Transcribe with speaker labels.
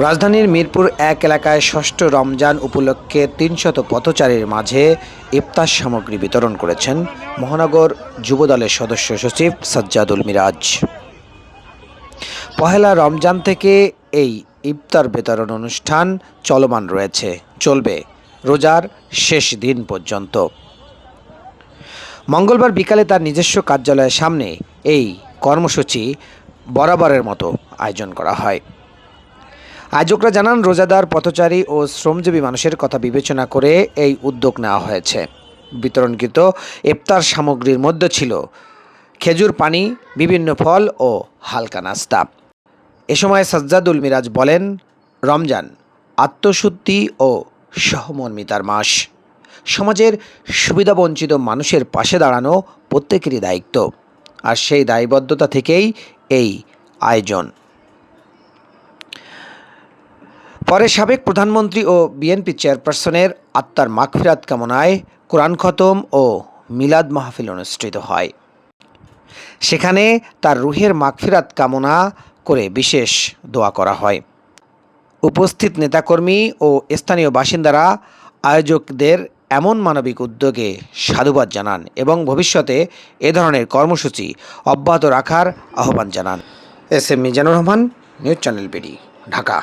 Speaker 1: রাজধানীর মিরপুর ১ এলাকায় ষষ্ঠ রমজান উপলক্ষে ৩০০ পথচারীর মাঝে ইফতার সামগ্রী বিতরণ করেছেন মহানগর যুবদলের সদস্য সচিব সাজ্জাদুল মিরাজ। পহেলা রমজান থেকে এই ইফতার বিতরণ অনুষ্ঠান চলমান রয়েছে, চলবে রোজার শেষ দিন পর্যন্ত। মঙ্গলবার বিকালে তার নিজস্ব কার্যালয়ের সামনে এই কর্মসূচি বরাবরের মতো আয়োজন করা হয়। আয়োজকরা জানান, রোজাদার, পথচারী ও শ্রমজীবী মানুষের কথা বিবেচনা করে এই উদ্যোগ নেওয়া হয়েছে। বিতরণকৃত ইফতার সামগ্রীর মধ্যে ছিল খেজুর পানি, বিভিন্ন ফল ও হালকা নাস্তা। এ সময় সাজ্জাদুল মিরাজ বলেন, রমজান আত্মশুদ্ধি ও সহমর্মিতার মাস। সমাজের সুবিধাবঞ্চিত মানুষের পাশে দাঁড়ানো প্রত্যেকেরই দায়িত্ব, আর সেই দায়বদ্ধতা থেকেই এই আয়োজন। পরে সাবেক প্রধানমন্ত্রী ও বিএনপি চেয়ারপারসনের আত্মার মাগফিরাত কামনায় কোরআন খতম ও মিলাদ মাহফিল অনুষ্ঠিত হয়। সেখানে তার রুহের মাগফিরাত কামনা করে বিশেষ দোয়া করা হয়। উপস্থিত নেতাকর্মী ও স্থানীয় বাসিন্দারা আয়োজকদের এমন মানবিক উদ্যোগে সাধুবাদ জানান এবং ভবিষ্যতে এ ধরনের কর্মসূচি অব্যাহত রাখার আহ্বান জানান। S M Mizanur Rahman, news channel BD, Dhaka.